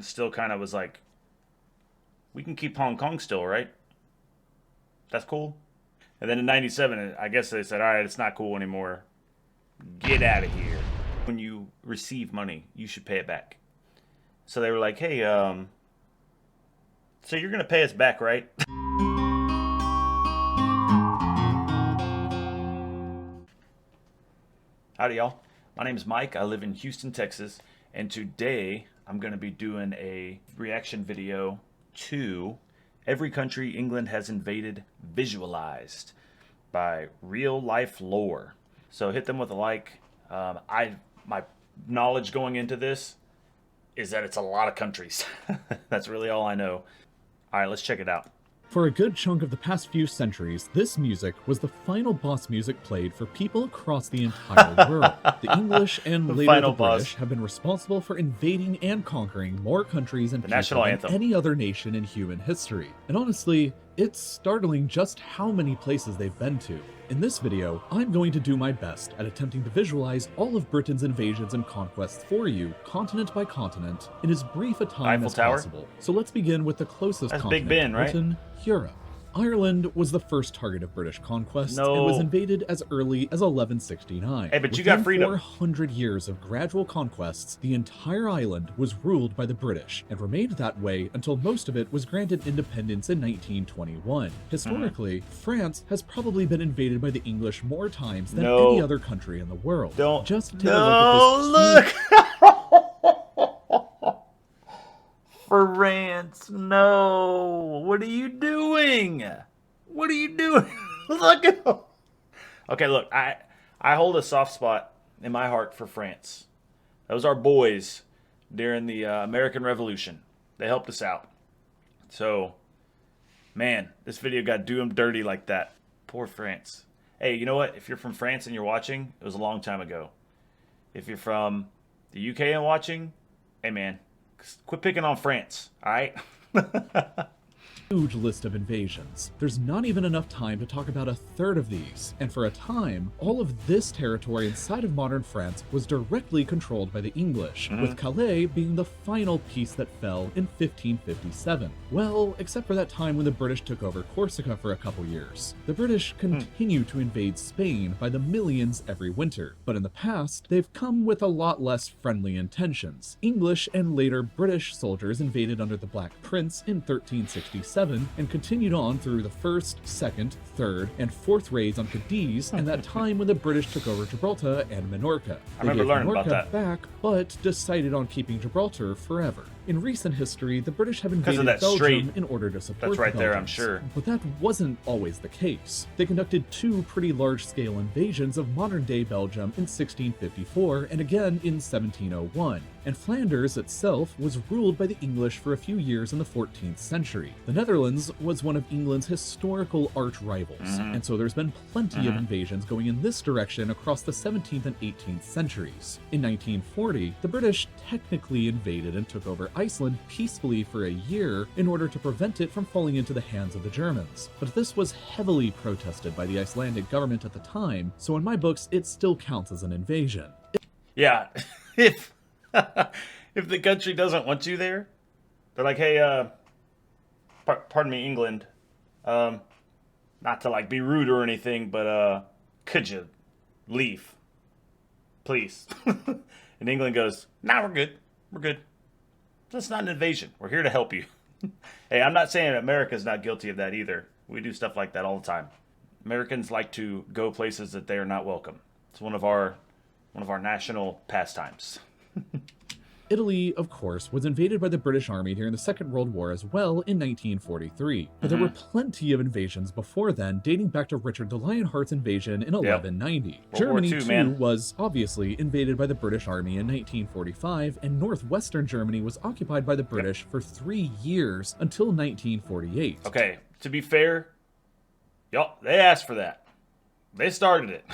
Britain still kind of was like, we can keep Hong Kong still, right? That's cool. And then in 97, I guess they said, all right, it's not cool anymore. Get out of here. When you receive money, you should pay it back. So they were like, hey, so you're going to pay us back, right? Howdy, y'all. My name is Mike. I live in Houston, Texas. And today I'm going to be doing a reaction video to Every Country England Has Invaded Visualized by Real Life Lore. So hit them with a like. My knowledge going into this is that it's a lot of countries. That's really all I know. All right, let's check it out. For a good chunk of the past few centuries, this music was the final boss music played for people across the entire world. The English and later the British have been responsible for invading and conquering more countries and people than any other nation in human history. And honestly, it's startling just how many places they've been to. In this video, I'm going to do my best at attempting to visualize all of Britain's invasions and conquests for you, continent by continent, in as brief a time as possible. So let's begin with the closest continent, Big Ben, right? Britain, Europe. Ireland was the first target of British conquest and was invaded as early as 1169. Hey, but you got freedom. 400 years of gradual conquests, the entire island was ruled by the British and remained that way until most of it was granted independence in 1921. Historically, France has probably been invaded by the English more times than any other country in the world. Just take a look at this. France, no. What are you doing? What are you doing? Look at them. Okay, look, I hold a soft spot in my heart for France. Those are boys during the American Revolution. They helped us out. So, man, this video got doomed dirty like that. Poor France. Hey, you know what? If you're from France and you're watching, it was a long time ago. If you're from the UK and watching, hey, man. Quit picking on France, all right? Huge list of invasions. There's not even enough time to talk about a third of these, and for a time, all of this territory inside of modern France was directly controlled by the English, with Calais being the final piece that fell in 1557. Well, except for that time when the British took over Corsica for a couple years. The British continue to invade Spain by the millions every winter, but in the past, they've come with a lot less friendly intentions. English and later British soldiers invaded under the Black Prince in 1367, and continued on through the first, second, third, and fourth raids on Cadiz, and that time when the British took over Gibraltar and Minorca. I remember learning about that. Back, but decided on keeping Gibraltar forever. In recent history, the British have invaded Belgium in order to support the Belgians. There, I'm sure. But that wasn't always the case. They conducted two pretty large-scale invasions of modern-day Belgium in 1654 and again in 1701. And Flanders itself was ruled by the English for a few years in the 14th century. The Netherlands was one of England's historical arch-rivals, and so there's been plenty of invasions going in this direction across the 17th and 18th centuries. In 1940, the British technically invaded and took over Iceland peacefully for a year in order to prevent it from falling into the hands of the Germans. But this was heavily protested by the Icelandic government at the time, so in my books, it still counts as an invasion. Yeah, if the country doesn't want you there, they're like, hey, pardon me, England, not to like be rude or anything, but could you leave, please? And England goes, nah, we're good. That's not an invasion. We're here to help you. Hey, I'm not saying America's not guilty of that either. We do stuff like that all the time. Americans like to go places that they are not welcome. It's one of our national pastimes. Italy, of course, was invaded by the British Army during the Second World War as well in 1943, but there were plenty of invasions before then, dating back to Richard the Lionheart's invasion in 1190. Germany, too, was obviously invaded by the British Army in 1945, and northwestern Germany was occupied by the British for 3 years until 1948. Okay, to be fair, y'all, they asked for that. They started it.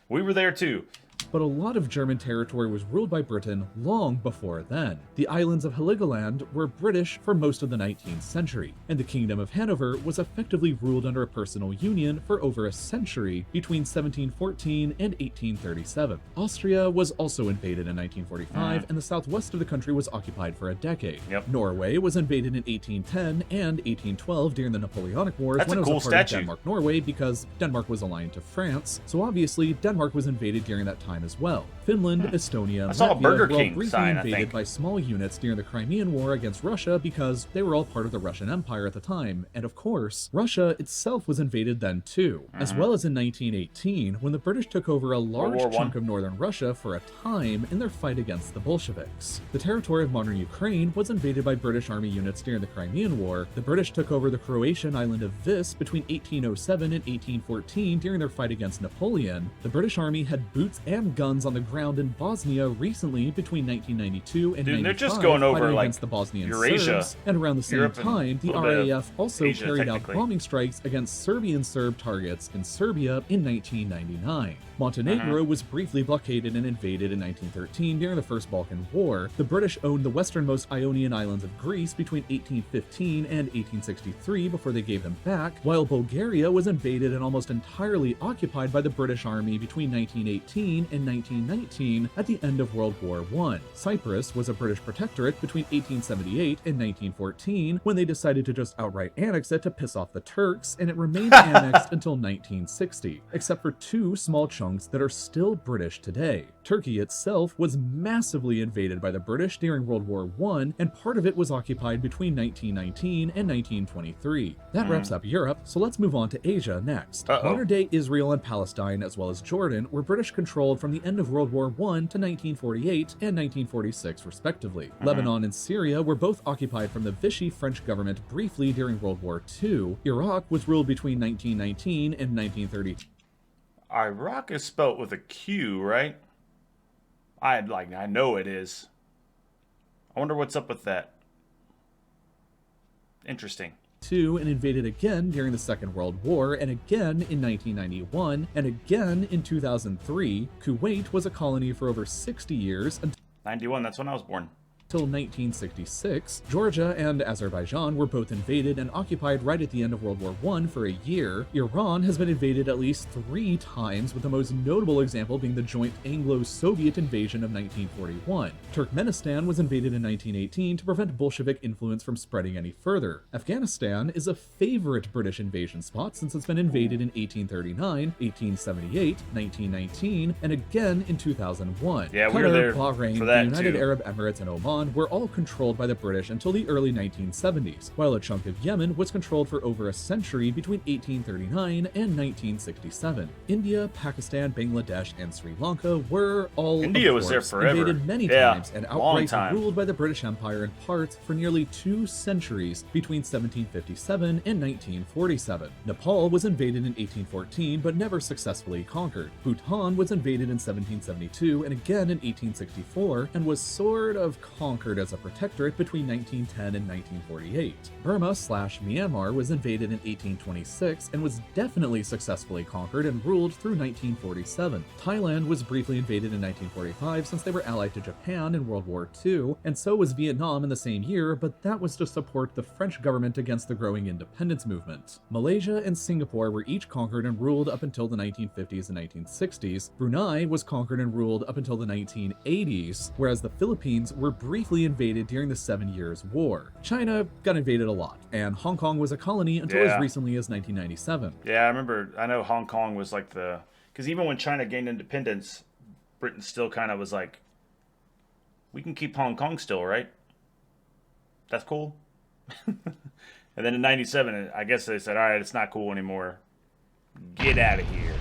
We were there too. but a lot of German territory was ruled by Britain long before then. The islands of Heligoland were British for most of the 19th century, and the Kingdom of Hanover was effectively ruled under a personal union for over a century between 1714 and 1837. Austria was also invaded in 1945, and the southwest of the country was occupied for a decade. Norway was invaded in 1810 and 1812 during the Napoleonic Wars when it was a part of Denmark-Norway because Denmark was aligned to France, so obviously Denmark was invaded during that time as well. Finland, Estonia, and Latvia were all briefly invaded by small units during the Crimean War against Russia because they were all part of the Russian Empire at the time, and of course, Russia itself was invaded then too, as well as in 1918 when the British took over a large chunk of northern Russia for a time in their fight against the Bolsheviks. The territory of modern Ukraine was invaded by British army units during the Crimean War. The British took over the Croatian island of Vis between 1807 and 1814 during their fight against Napoleon. The British army had boots and guns on the ground in Bosnia recently between 1992 and 1995, they're just going over like against the Bosnian Eurasia, Serbs, and around the same time, the RAF also Asia, carried out bombing strikes against Serbian Serb targets in Serbia in 1999. Montenegro was briefly blockaded and invaded in 1913 during the First Balkan War. The British owned the westernmost Ionian islands of Greece between 1815 and 1863 before they gave them back, while Bulgaria was invaded and almost entirely occupied by the British Army between 1918 and 1919 at the end of World War I. Cyprus was a British protectorate between 1878 and 1914 when they decided to just outright annex it to piss off the Turks, and it remained annexed until 1960, except for two small chunks that are still British today. Turkey itself was massively invaded by the British during World War I, and part of it was occupied between 1919 and 1923. That wraps up Europe, so let's move on to Asia next. Modern-day Israel and Palestine, as well as Jordan, were British-controlled from the end of World War I to 1948 and 1946, respectively. Lebanon and Syria were both occupied from the Vichy French government briefly during World War II. Iraq was ruled between 1919 and 1930. Iraq is spelt with a Q, right? I know it is. I wonder what's up with that. Interesting. And invaded again during the Second World War, and again in 1991, and again in 2003. Kuwait was a colony for over 60 years. 91, that's when I was born. Till 1966, Georgia and Azerbaijan were both invaded and occupied right at the end of World War I for a year. Iran has been invaded at least 3 times, with the most notable example being the joint Anglo-Soviet invasion of 1941. Turkmenistan was invaded in 1918 to prevent Bolshevik influence from spreading any further. Afghanistan is a favorite British invasion spot since it's been invaded in 1839, 1878, 1919, and again in 2001. Yeah, we were there Bahrain, for that the United too. Arab Emirates, and Oman were all controlled by the British until the early 1970s, while a chunk of Yemen was controlled for over a century between 1839 and 1967. India, Pakistan, Bangladesh, and Sri Lanka were all was there forever. invaded many times and outright ruled by the British Empire in parts for nearly 2 centuries between 1757 and 1947. Nepal was invaded in 1814 but never successfully conquered. Bhutan was invaded in 1772 and again in 1864 and was sort of conquered as a protectorate between 1910 and 1948. Burma/Myanmar was invaded in 1826 and was definitely successfully conquered and ruled through 1947. Thailand was briefly invaded in 1945 since they were allied to Japan in World War II, and so was Vietnam in the same year, but that was to support the French government against the growing independence movement. Malaysia and Singapore were each conquered and ruled up until the 1950s and 1960s. Brunei was conquered and ruled up until the 1980s, whereas the Philippines were briefly invaded during the 7 Years' War. China got invaded a lot, and Hong Kong was a colony until as recently as 1997. Yeah, I know Hong Kong was like because even when China gained independence, Britain still kind of was like, we can keep Hong Kong still, right? That's cool. And then in 97, I guess they said, all right, it's not cool anymore. Get out of here.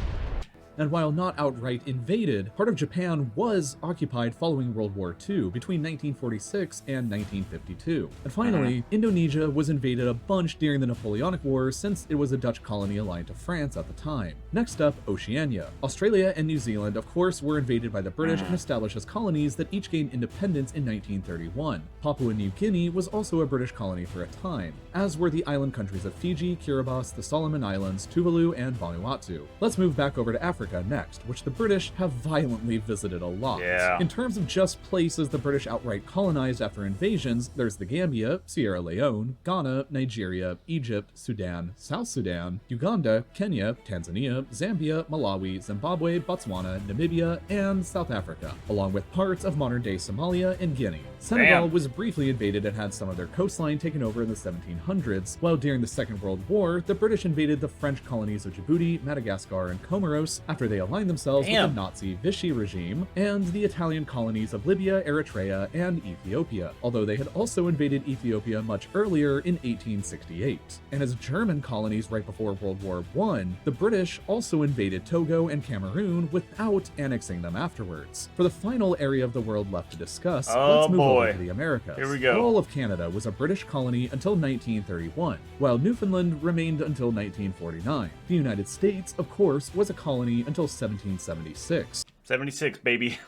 And while not outright invaded, part of Japan was occupied following World War II between 1946 and 1952. And finally, Indonesia was invaded a bunch during the Napoleonic Wars since it was a Dutch colony aligned to France at the time. Next up, Oceania. Australia and New Zealand, of course, were invaded by the British and established as colonies that each gained independence in 1931. Papua New Guinea was also a British colony for a time, as were the island countries of Fiji, Kiribati, the Solomon Islands, Tuvalu, and Vanuatu. Let's move back over to Africa Africa next, which the British have violently visited a lot. Yeah. In terms of just places the British outright colonized after invasions, there's the Gambia, Sierra Leone, Ghana, Nigeria, Egypt, Sudan, South Sudan, Uganda, Kenya, Tanzania, Zambia, Malawi, Zimbabwe, Botswana, Namibia, and South Africa, along with parts of modern-day Somalia and Guinea. Senegal was briefly invaded and had some of their coastline taken over in the 1700s, while during the Second World War, the British invaded the French colonies of Djibouti, Madagascar, and Comoros after they aligned themselves with the Nazi Vichy regime, and the Italian colonies of Libya, Eritrea, and Ethiopia, although they had also invaded Ethiopia much earlier in 1868. And as German colonies right before World War I, the British also invaded Togo and Cameroon without annexing them afterwards. For the final area of the world left to discuss, let's move over to the Americas. Here we go. All of Canada was a British colony until 1931, while Newfoundland remained until 1949. The United States, of course, was a colony until 1776. 76, baby.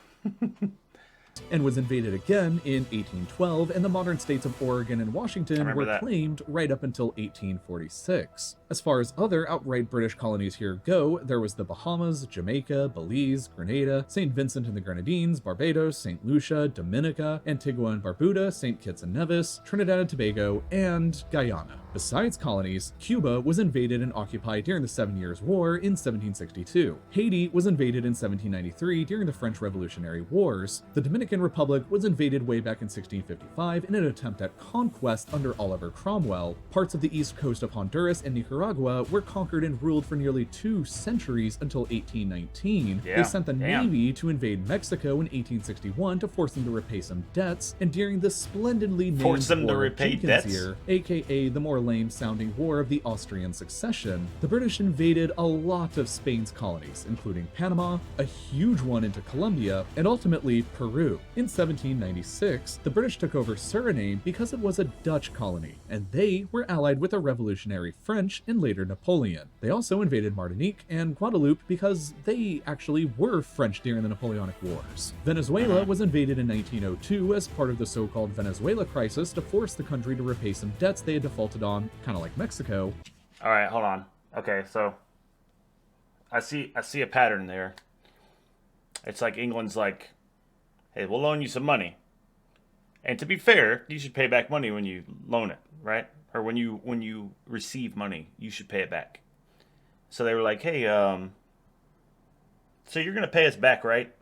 And was invaded again in 1812, and the modern states of Oregon and Washington were claimed right up until 1846. As far as other outright British colonies here go, there was the Bahamas, Jamaica, Belize, Grenada, St. Vincent and the Grenadines, Barbados, St. Lucia, Dominica, Antigua and Barbuda, St. Kitts and Nevis, Trinidad and Tobago, and Guyana. Besides colonies, Cuba was invaded and occupied during the 7 Years' War in 1762. Haiti was invaded in 1793 during the French Revolutionary Wars. The Dominican Republic was invaded way back in 1655 in an attempt at conquest under Oliver Cromwell. Parts of the east coast of Honduras and Nicaragua were conquered and ruled for nearly 2 centuries until 1819. They sent the Navy to invade Mexico in 1861 to force them to repay some debts, and during the splendidly named War of Jenkins Year, aka the more lame-sounding War of the Austrian Succession, the British invaded a lot of Spain's colonies, including Panama, a huge one into Colombia, and ultimately Peru. In 1796, the British took over Suriname because it was a Dutch colony, and they were allied with the revolutionary French and later Napoleon. They also invaded Martinique and Guadeloupe because they actually were French during the Napoleonic Wars. Venezuela was invaded in 1902 as part of the so-called Venezuela crisis to force the country to repay some debts they had defaulted on, kind of like Mexico. All right, hold on. Okay, so I see a pattern there. It's like England's like, hey, we'll loan you some money. And to be fair, you should pay back money when you loan it, right? Or when you receive money, you should pay it back. So they were like, hey, so you're going to pay us back, right?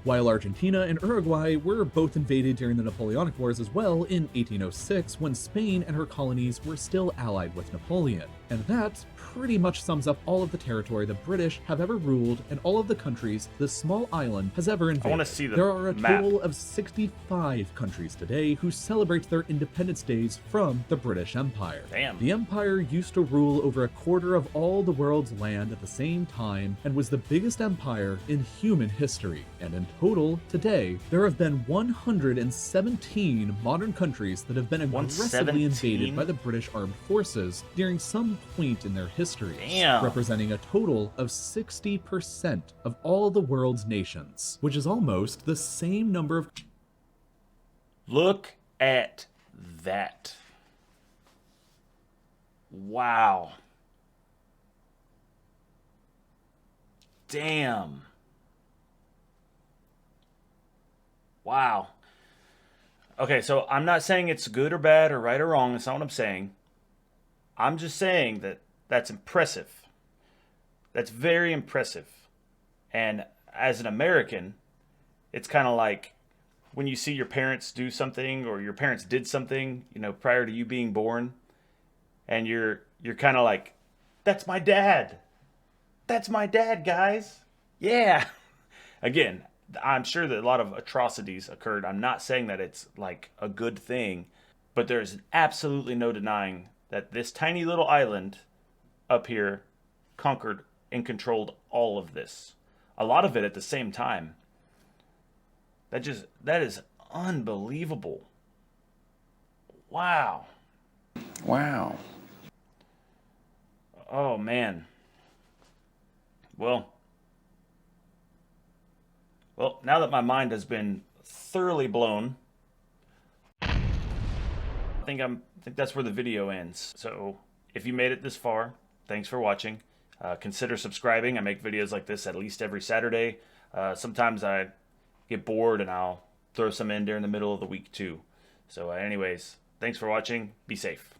While Argentina and Uruguay were both invaded during the Napoleonic Wars as well in 1806, when Spain and her colonies were still allied with Napoleon. And that pretty much sums up all of the territory the British have ever ruled and all of the countries this small island has ever invaded. I want to see the There are a map. total of 65 countries today who celebrate their independence days from the British Empire. Damn. The Empire used to rule over a quarter of all the world's land at the same time and was the biggest empire in human history. And in total, today, there have been 117 modern countries that have been aggressively 117? invaded by the British armed forces during some point in their history, Damn. representing a total of 60% of all the world's nations, which is almost the same number of... Look at that. Wow. Damn. Wow. Okay, so I'm not saying it's good or bad or right or wrong. That's not what I'm saying. I'm just saying that that's impressive. That's very impressive. And as an American, it's kind of like when you see your parents do something or your parents did something, you know, prior to you being born, and you're kind of like, that's my dad. That's my dad, guys. Yeah. Again, I'm sure that a lot of atrocities occurred. I'm not saying that it's like a good thing, but there's absolutely no denying that this tiny little island up here conquered and controlled all of this. A lot of it at the same time. That is unbelievable. Wow. Wow. Oh, man. Well, now that my mind has been thoroughly blown, I think that's where the video ends. So if you made it this far, thanks for watching. Consider subscribing. I make videos like this at least every Saturday. Sometimes I get bored and I'll throw some in during the middle of the week too. So anyways, thanks for watching. Be safe.